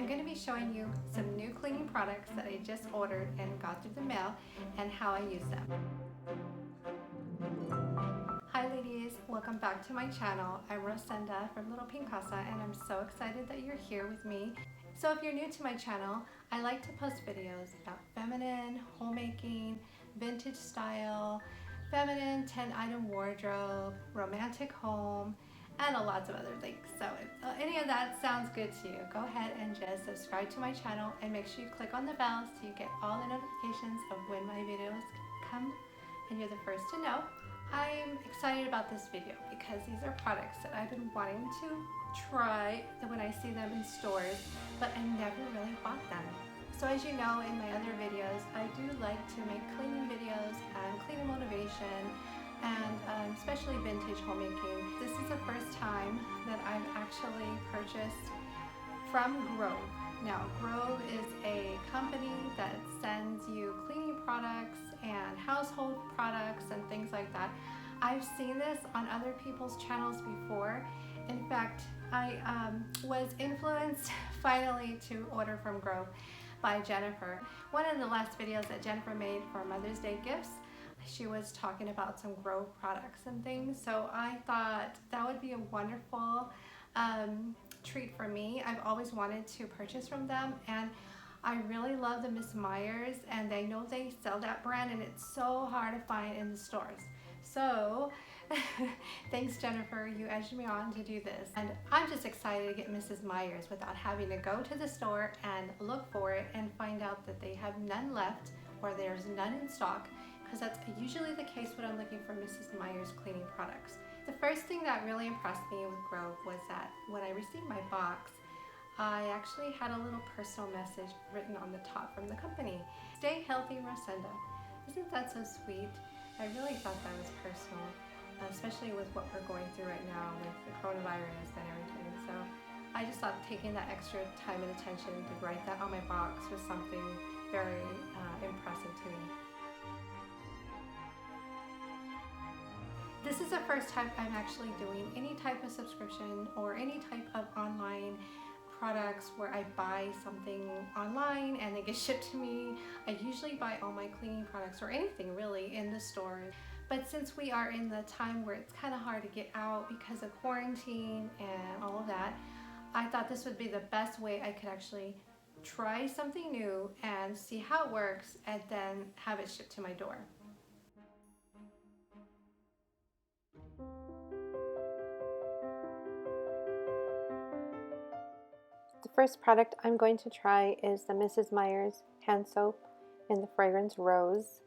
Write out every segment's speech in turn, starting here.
I'm going to be showing you some new cleaning products that I just ordered and got through the mail and how I use them. Hi ladies, welcome back to my channel. I'm Rosenda from Little Pink Casa and I'm so excited that you're here with me. So if you're new to my channel, I like to post videos about feminine, homemaking, vintage style, feminine 10-item wardrobe, romantic home, and lots of other things. So if any of that sounds good to you, go ahead and just subscribe to my channel and make sure you click on the bell so you get all the notifications of when my videos come and you're the first to know. I'm excited about this video because these are products that I've been wanting to try when I see them in stores, but I never really bought them. So as you know, in my other videos, I do like to make cleaning videos and cleaning motivation and especially vintage homemaking. This is the first time that I've actually purchased from Grove. Now, Grove is a company that sends you cleaning products and household products and things like that. I've seen this on other people's channels before. In fact, I was influenced finally to order from Grove by Jennifer. One of the last videos that Jennifer made for Mother's Day gifts, she was talking about some Grove products and things. So I thought that would be a wonderful treat for me. I've always wanted to purchase from them, and I really love the Miss Meyers, and I know they sell that brand and it's so hard to find in the stores. So thanks Jennifer, you edged me on to do this, and I'm just excited to get Mrs. Meyers without having to go to the store and look for it and find out that they have none left or there's none in stock, because that's usually the case when I'm looking for Mrs. Meyers cleaning products. The first thing that really impressed me with Grove was that when I received my box, I actually had a little personal message written on the top from the company. Stay healthy, Rosenda. Isn't that so sweet? I really thought that was personal, especially with what we're going through right now with the coronavirus and everything. So I just thought taking that extra time and attention to write that on my box was something very impressive to me. This is the first time I'm actually doing any type of subscription or any type of online products where I buy something online and they get shipped to me. I usually buy all my cleaning products or anything really in the store. But since we are in the time where it's kind of hard to get out because of quarantine and all of that, I thought this would be the best way I could actually try something new and see how it works and then have it shipped to my door. The first product I'm going to try is the Mrs. Meyers hand soap in the fragrance Rose.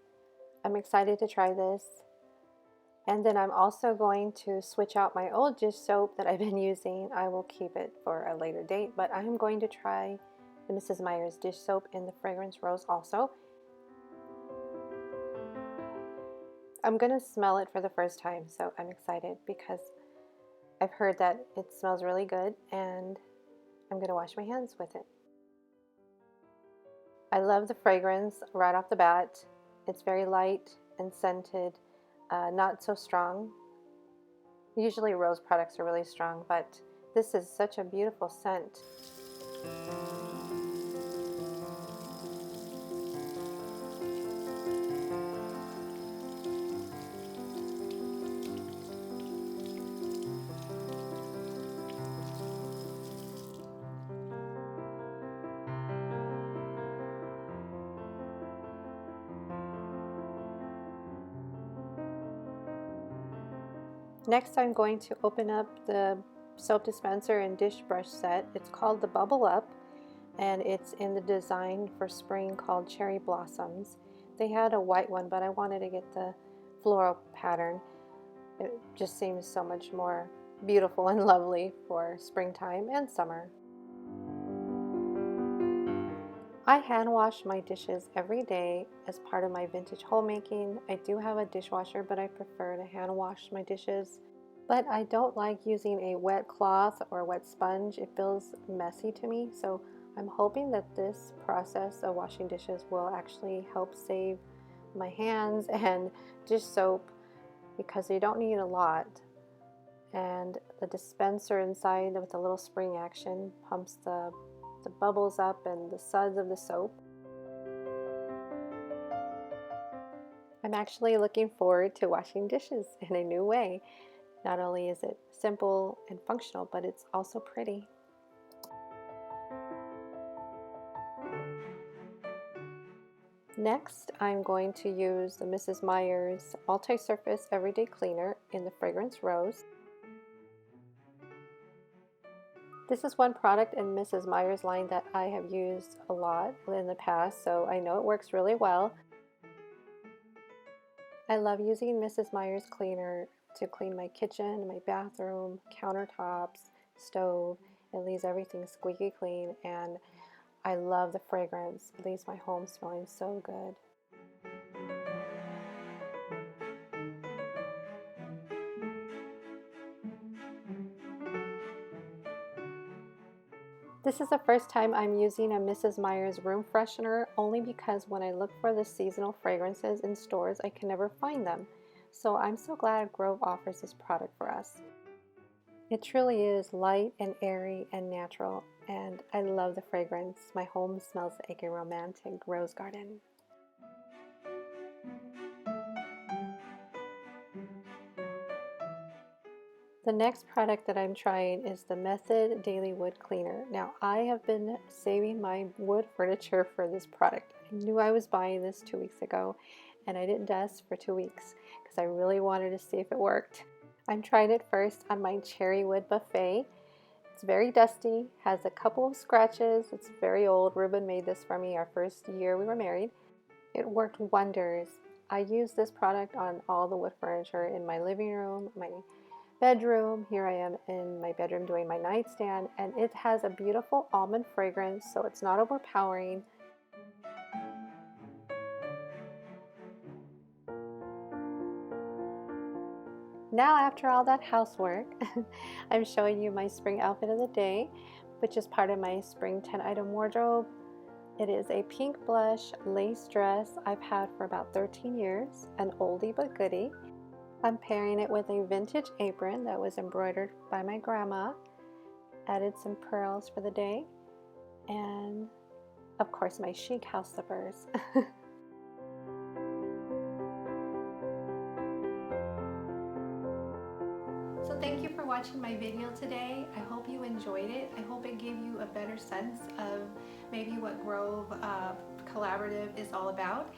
I'm excited to try this. And then I'm also going to switch out my old dish soap that I've been using. I will keep it for a later date, but I'm going to try the Mrs. Meyers dish soap in the fragrance Rose also. I'm going to smell it for the first time, so I'm excited because I've heard that it smells really good, and I'm going to wash my hands with it. I love the fragrance right off the bat. It's very light and scented, not so strong. Usually rose products are really strong, but this is such a beautiful scent. Next, I'm going to open up the soap dispenser and dish brush set. It's called the Bubble Up, and it's in the design for spring called Cherry Blossoms. They had a white one, but I wanted to get the floral pattern. It just seems so much more beautiful and lovely for springtime and summer. I hand wash my dishes every day as part of my vintage homemaking. I do have a dishwasher, but I prefer to hand wash my dishes. But I don't like using a wet cloth or wet sponge. It feels messy to me. So I'm hoping that this process of washing dishes will actually help save my hands and dish soap, because you don't need a lot. And the dispenser inside with the little spring action pumps the the bubbles up and the suds of the soap. I'm actually looking forward to washing dishes in a new way. Not only is it simple and functional, but it's also pretty. Next, I'm going to use the Mrs. Meyer's Multi-Surface Everyday Cleaner in the fragrance Rose. This is one product in Mrs. Meyer's line that I have used a lot in the past, so I know it works really well. I love using Mrs. Meyer's cleaner to clean my kitchen, my bathroom, countertops, stove. It leaves everything squeaky clean, and I love the fragrance. It leaves my home smelling so good. This is the first time I'm using a Mrs. Meyer's room freshener, only because when I look for the seasonal fragrances in stores, I can never find them. So I'm so glad Grove offers this product for us. It truly is light and airy and natural, and I love the fragrance. My home smells like a romantic rose garden. The next product that I'm trying is the Method Daily Wood Cleaner. Now, I have been saving my wood furniture for this product. I knew I was buying this 2 weeks ago, and I didn't dust for 2 weeks because I really wanted to see if it worked. I'm trying it first on my cherry wood buffet. It's very dusty, has a couple of scratches. It's very old. Ruben made this for me our first year we were married. It worked wonders. I used this product on all the wood furniture in my living room, my bedroom. Here I am in my bedroom doing my nightstand, and it has a beautiful almond fragrance, so it's not overpowering. Now, after all that housework, I'm showing you my spring outfit of the day, which is part of my spring 10-item wardrobe. It is a pink blush lace dress I've had for about 13 years, an oldie but goodie. I'm pairing it with a vintage apron that was embroidered by my grandma. Added some pearls for the day, and of course my chic house slippers. So thank you for watching my video today. I hope you enjoyed it. I hope it gave you a better sense of maybe what Grove Collaborative is all about.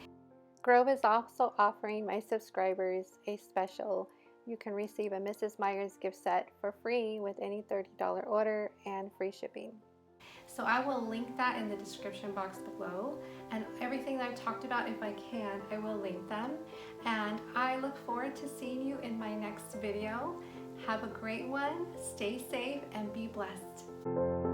Grove is also offering my subscribers a special. You can receive a Mrs. Meyer's gift set for free with any $30 order and free shipping. So I will link that in the description box below, and everything that I've talked about, if I can, I will link them. And I look forward to seeing you in my next video. Have a great one, stay safe, and be blessed.